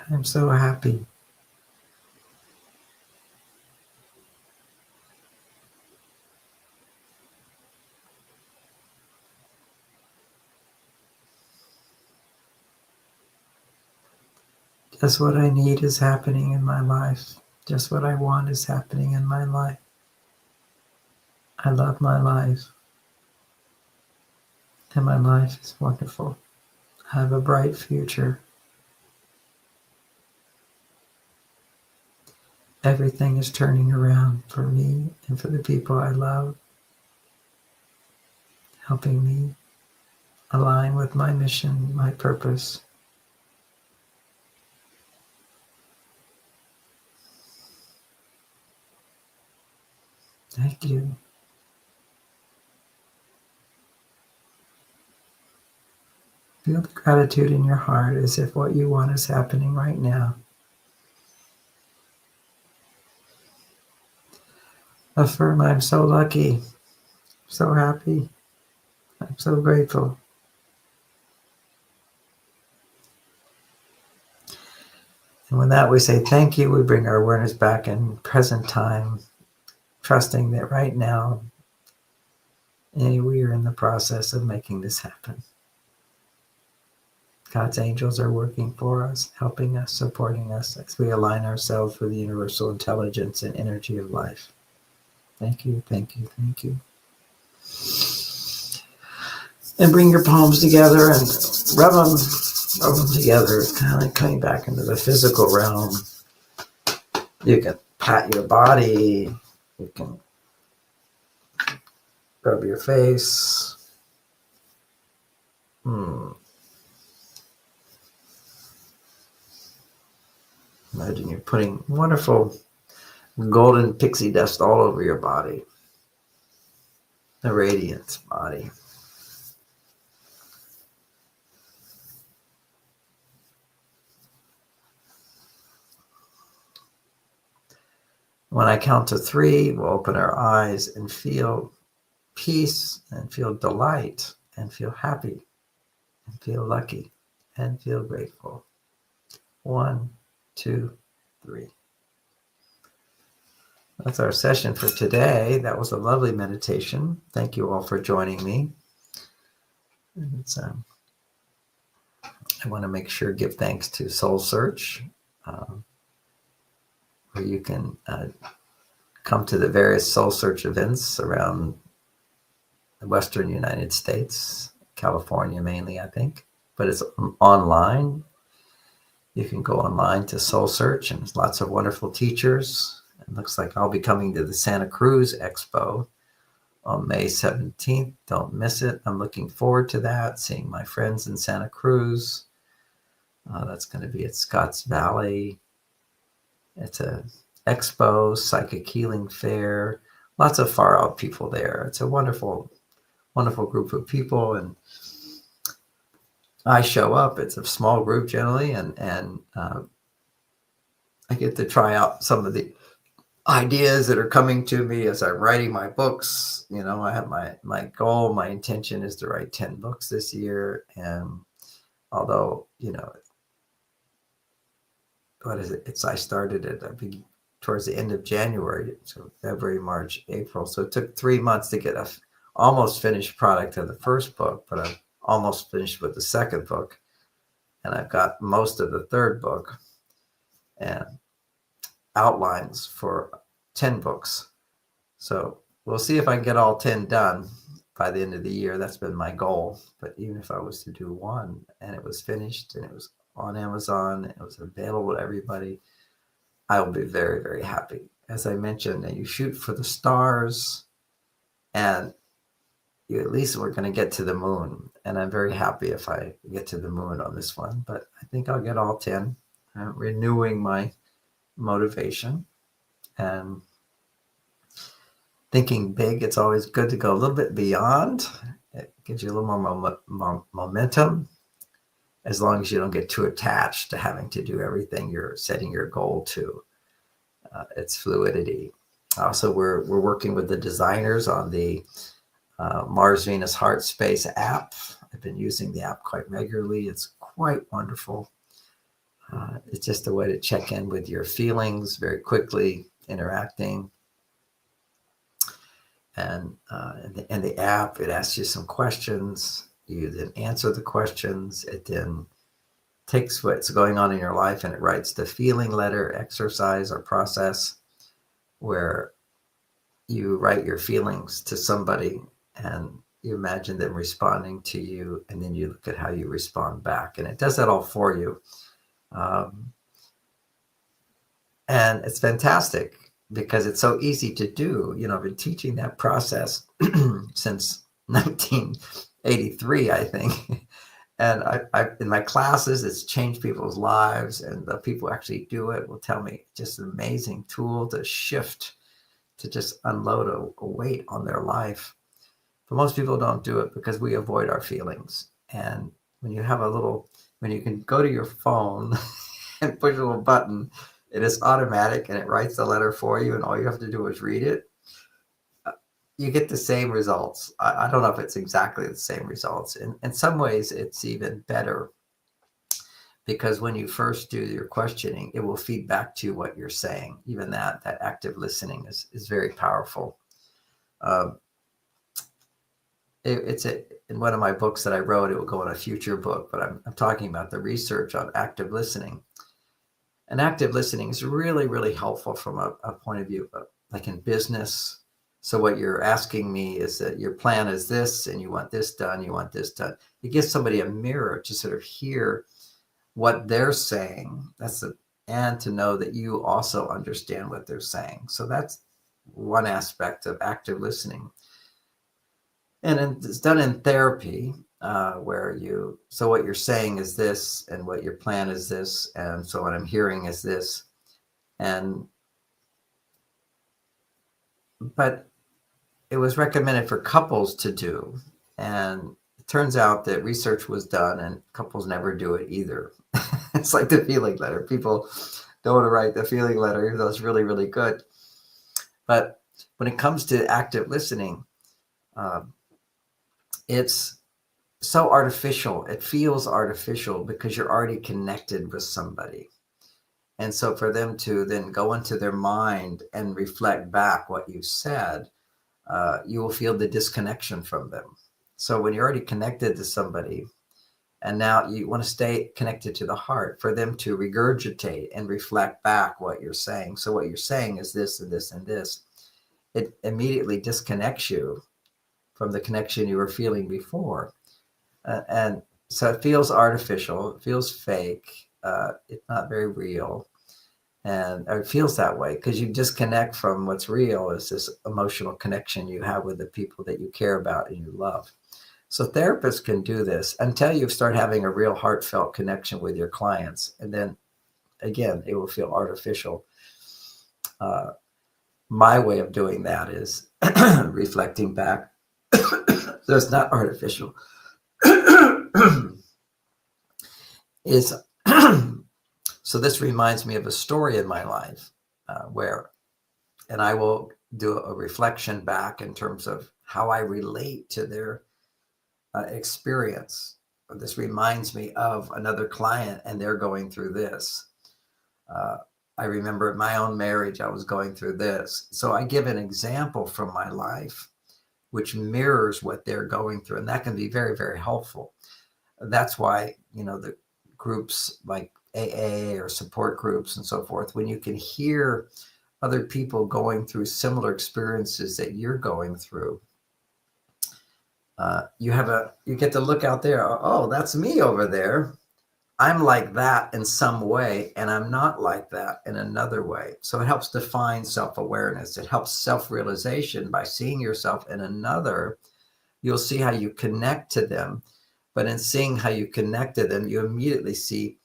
I'm so happy. Just what I need is happening in my life. Just what I want is happening in my life. I love my life. And my life is wonderful. I have a bright future. Everything is turning around for me and for the people I love, helping me align with my mission, my purpose. Thank you. Feel the gratitude in your heart as if what you want is happening right now. Affirm, I'm so lucky, so happy, I'm so grateful. And with that, we say thank you. We bring our awareness back in present time, trusting that right now, we are in the process of making this happen. God's angels are working for us, helping us, supporting us as we align ourselves with the universal intelligence and energy of life. Thank you, thank you, thank you. And bring your palms together and rub them together. It's kind of like coming back into the physical realm. You can pat your body. You can rub your face. Imagine you're putting wonderful golden pixie dust all over your body. A radiant body. When I count to 3, we'll open our eyes and feel peace and feel delight and feel happy and feel lucky and feel grateful. 1, 2, 3. That's our session for today. That was a lovely meditation. Thank you all for joining me. I want to make sure give thanks to Soul Search, where you can come to the various Soul Search events around the Western United States, California mainly, I think, but it's online. You can go online to Soul Search, and there's lots of wonderful teachers. It looks like I'll be coming to the Santa Cruz Expo on May 17th. Don't miss it. I'm looking forward to that, seeing my friends in Santa Cruz. That's going to be at Scotts Valley. It's a expo, psychic healing fair, lots of far out people there. It's a wonderful, wonderful group of people, and I show up. It's a small group generally, and I get to try out some of the ideas that are coming to me as I'm writing my books. You know, I have my goal, my intention is to write 10 books this year, and although, you know, what is it? I started it towards the end of January, so February, March, April. So it took 3 months to get a almost finished product of the first book, but I'm almost finished with the second book, and I've got most of the third book and outlines for 10 books. So we'll see if I can get all 10 done by the end of the year. That's been my goal. But even if I was to do one and it was finished and it was on Amazon, it was available to everybody, I will be very, very happy. As I mentioned, you shoot for the stars, and you at least we're going to get to the moon. And I'm very happy if I get to the moon on this one, but I think I'll get all 10. I'm renewing my motivation and thinking big. It's always good to go a little bit beyond. It gives you a little more momentum, as long as you don't get too attached to having to do everything you're setting your goal to. It's fluidity. Also, we're working with the designers on the Mars Venus Heart Space app. I've been using the app quite regularly. It's quite wonderful. It's just a way to check in with your feelings very quickly, interacting. And in the app, it asks you some questions. You then answer the questions. It then takes what's going on in your life and it writes the feeling letter, exercise, or process, where you write your feelings to somebody and you imagine them responding to you, and then you look at how you respond back. And it does that all for you. And it's fantastic because it's so easy to do. You know, I've been teaching that process since 1983, I think. And I in my classes, it's changed people's lives, and the people who actually do it will tell me just an amazing tool to shift, to just unload a weight on their life. But most people don't do it because we avoid our feelings. And when you can go to your phone and push a little button, it is automatic and it writes the letter for you, and all you have to do is read it. You get the same results. I don't know if it's exactly the same results. In some ways, it's even better, because when you first do your questioning, it will feed back to you what you're saying. Even that active listening is very powerful. In one of my books that I wrote, it will go in a future book, but I'm talking about the research on active listening. And active listening is really, really helpful from a point of view, like in business, So what you're asking me is that your plan is this, and you want this done, you want this done. It gives somebody a mirror to sort of hear what they're saying. And to know that you also understand what they're saying. So that's one aspect of active listening. And it's done in therapy, where so what you're saying is this, and what your plan is this, and so what I'm hearing is this. But it was recommended for couples to do. And it turns out that research was done and couples never do it either. It's like the feeling letter. People don't want to write the feeling letter, even though it's really, really good. But when it comes to active listening, it's so artificial. It feels artificial because you're already connected with somebody. And so for them to then go into their mind and reflect back what you said, you will feel the disconnection from them. So when you're already connected to somebody, and now you want to stay connected to the heart, for them to regurgitate and reflect back what you're saying. So what you're saying is this and this and this. It immediately disconnects you from the connection you were feeling before. And so it feels artificial. It feels fake. It's not very real. And it feels that way because you disconnect from what's real, is this emotional connection you have with the people that you care about and you love. So therapists can do this until you start having a real heartfelt connection with your clients. And then again, it will feel artificial. My way of doing that is reflecting back. So it's not artificial. Is so this reminds me of a story in my life and I will do a reflection back in terms of how I relate to their experience. This reminds me of another client, and they're going through this. I remember in my own marriage, I was going through this. So I give an example from my life, which mirrors what they're going through. And that can be very, very helpful. That's why, the groups like AA or support groups and so forth, when you can hear other people going through similar experiences that you're going through, you get to look out there. Oh, that's me over there. I'm like that in some way, and I'm not like that in another way. So it helps define self-awareness. It helps self-realization. By seeing yourself in another, you'll see how you connect to them. But in seeing how you connect to them, you immediately see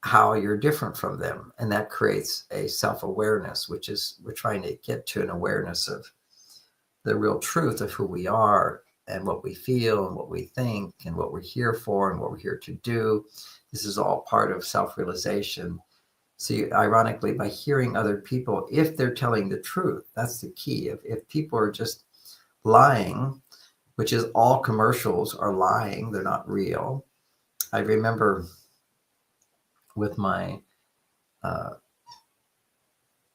how you're different from them. And that creates a self-awareness, which is, we're trying to get to an awareness of the real truth of who we are and what we feel and what we think and what we're here for and what we're here to do. This is all part of self-realization. See, ironically, by hearing other people, if they're telling the truth, that's the key. If people are just lying, which is all commercials are lying, they're not real. I remember with my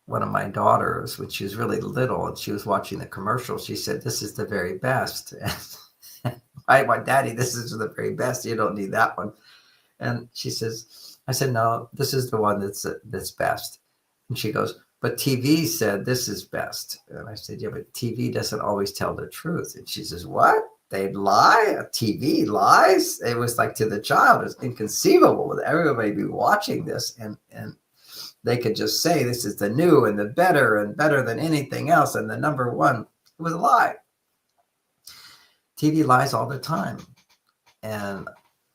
one of my daughters, when she was really little and she was watching the commercial, she said, "This is the very best." I went, "Daddy, this is the very best. You don't need that one." And she says, I said, "No, this is the one that's best." And she goes, "But TV said this is best." And I said, "Yeah, but TV doesn't always tell the truth." And she says, "What? They lie? TV lies?" It was like, to the child, it's inconceivable with everybody be watching this and they could just say this is the new and the better and better than anything else. And the number one, it was a lie. TV lies all the time. And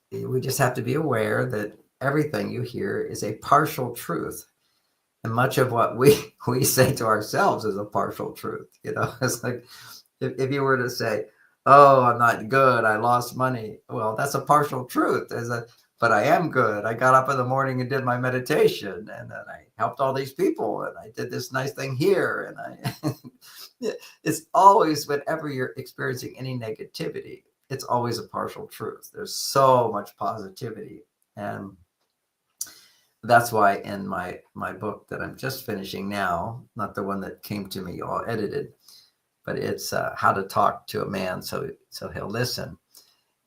we just have to be aware that everything you hear is a partial truth. And much of what we say to ourselves is a partial truth. It's like if you were to say, "Oh, I'm not good. I lost money." Well, that's a partial truth. But I am good. I got up in the morning and did my meditation, and then I helped all these people, and I did this nice thing here. And it's always, whenever you're experiencing any negativity, it's always a partial truth. There's so much positivity. And that's why in my book that I'm just finishing now, not the one that came to me all edited, but it's How to Talk to a Man so He'll Listen,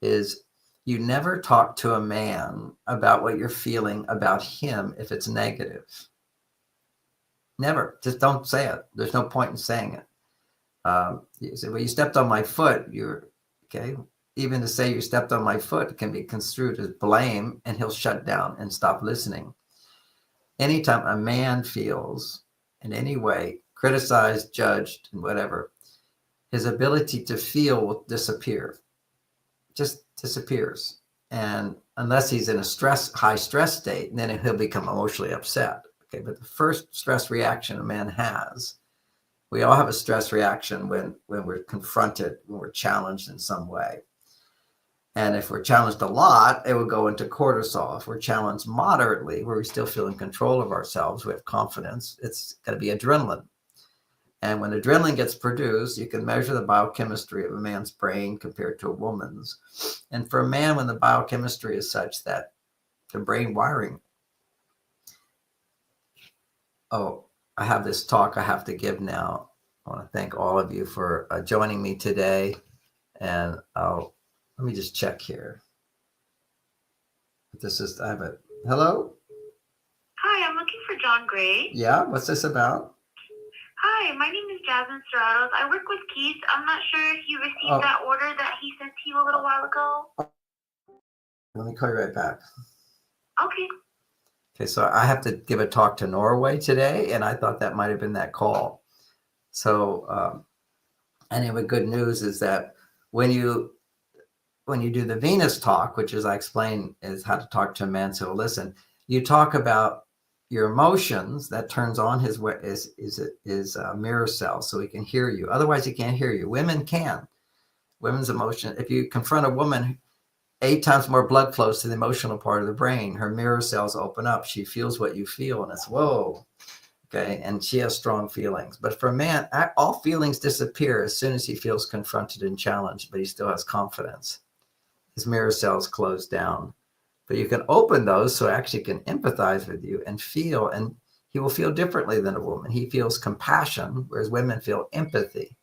is you never talk to a man about what you're feeling about him if it's negative. Never. Just don't say it. There's no point in saying it. You say, well, you stepped on my foot. You're okay. Even to say you stepped on my foot can be construed as blame, and he'll shut down and stop listening. Anytime a man feels in any way criticized, judged, and whatever, his ability to feel will disappear, just disappears. And unless he's in a high stress state, then he'll become emotionally upset. Okay, but the first stress reaction a man has, we all have a stress reaction when we're confronted, when we're challenged in some way. And if we're challenged a lot, it will go into cortisol. If we're challenged moderately, where we still feel in control of ourselves, we have confidence, it's going to be adrenaline. And when adrenaline gets produced, you can measure the biochemistry of a man's brain compared to a woman's. And for a man, when the biochemistry is such that the brain wiring, oh, I have this talk I have to give now. I want to thank all of you for joining me today. And let me just check here. I have a, hello? Hi, I'm looking for John Gray. Yeah, what's this about? Hi, my name is Jasmine Serratos. I work with Keith. I'm not sure if you received that order that he sent to you a little while ago. Let me call you right back. Okay. Okay, so I have to give a talk to Norway today, and I thought that might have been that call. So, anyway, good news is that when you do the Venus talk, which as I explained is how to talk to a man so he'll listen, you talk about your emotions. That turns on his mirror cell so he can hear you. Otherwise, he can't hear you. Women can. Women's emotion. If you confront a woman, 8 times more blood flows to the emotional part of the brain. Her mirror cells open up. She feels what you feel, and it's whoa. Okay, and she has strong feelings. But for a man, all feelings disappear as soon as he feels confronted and challenged, but he still has confidence. His mirror cells close down. But you can open those so actually can empathize with you and feel, and he will feel differently than a woman. He feels compassion, whereas women feel empathy.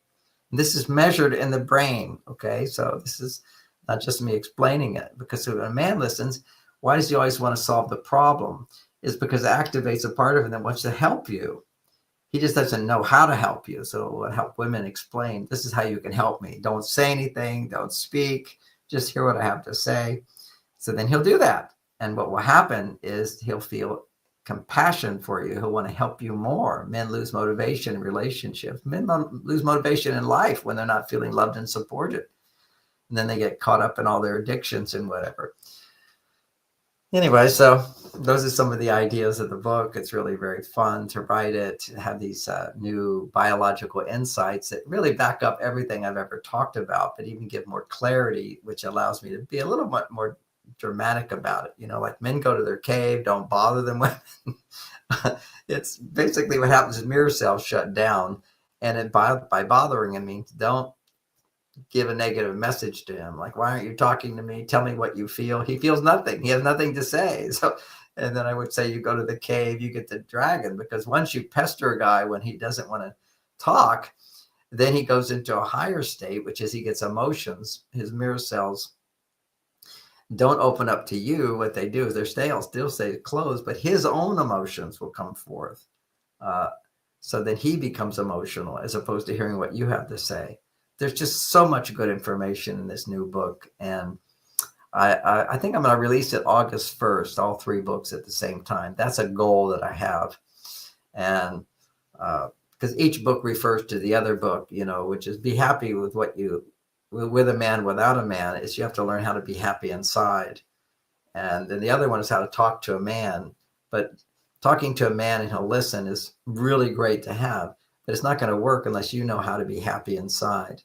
And this is measured in the brain, okay? So this is not just me explaining it, because when a man listens, why does he always want to solve the problem? It's because it activates a part of him that wants to help you. He just doesn't know how to help you. So it will help women explain, this is how you can help me. Don't say anything, don't speak, just hear what I have to say. So then he'll do that. And what will happen is he'll feel compassion for you. He'll want to help you more. Men lose motivation in relationships. Men lose motivation in life when they're not feeling loved and supported. And then they get caught up in all their addictions and whatever. Anyway, so those are some of the ideas of the book. It's really very fun to write it, to have these new biological insights that really back up everything I've ever talked about, but even give more clarity, which allows me to be a little bit more dramatic about it. You know, like men go to their cave, don't bother them women. It's basically what happens is mirror cells shut down, and by bothering him means don't give a negative message to him. Like, why aren't you talking to me? Tell me what you feel. He feels nothing. He has nothing to say. So, and then I would say you go to the cave, you get the dragon, because once you pester a guy when he doesn't want to talk, then he goes into a higher state, which is he gets emotions. His mirror cells don't open up to you. What they do is their still stay closed, but his own emotions will come forth. So then he becomes emotional as opposed to hearing what you have to say. There's just so much good information in this new book. And I think I'm going to release it August 1st, all 3 books at the same time. That's a goal that I have. And because each book refers to the other book, you know, which is be happy with with a man without a man, is you have to learn how to be happy inside. And then the other one is how to talk to a man. But talking to a man and he'll listen is really great to have. But it's not going to work unless you know how to be happy inside.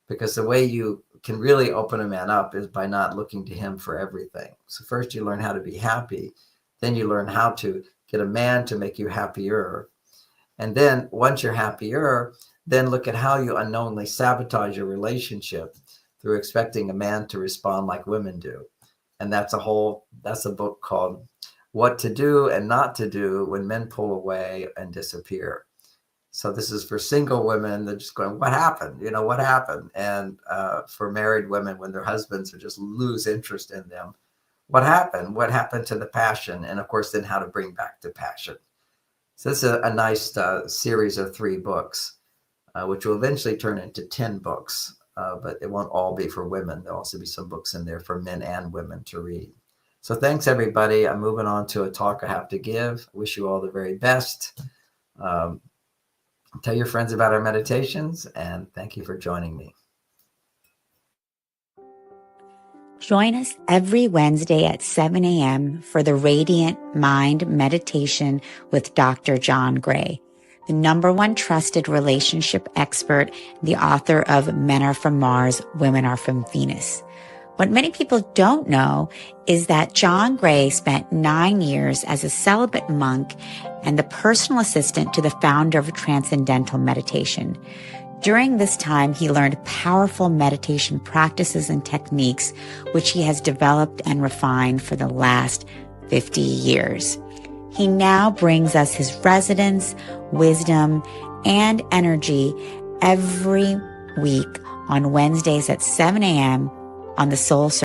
Because the way you can really open a man up is by not looking to him for everything. So first you learn how to be happy. Then you learn how to get a man to make you happier. And then once you're happier, then look at how you unknowingly sabotage your relationship through expecting a man to respond like women do. And that's a book called What to Do and Not to Do When Men Pull Away and Disappear. So this is for single women. They're just going, what happened? You know, what happened? And for married women, when their husbands are just lose interest in them, what happened? What happened to the passion? And of course, then how to bring back the passion. So this is a nice series of 3 books. which will eventually turn into 10 books. But it won't all be for women. There'll also be some books in there for men and women to read. So thanks, everybody. I'm moving on to a talk I have to give. I wish you all the very best. Tell your friends about our meditations, and thank you for joining me. Join us every Wednesday at 7 a.m. for the Radiant Mind Meditation with Dr. John Gray, the #1 trusted relationship expert, the author of Men Are From Mars, Women Are From Venus. What many people don't know is that John Gray spent 9 years as a celibate monk and the personal assistant to the founder of Transcendental Meditation. During this time, he learned powerful meditation practices and techniques, which he has developed and refined for the last 50 years. He now brings us his resonance, wisdom, and energy every week on Wednesdays at 7 a.m. on the Soul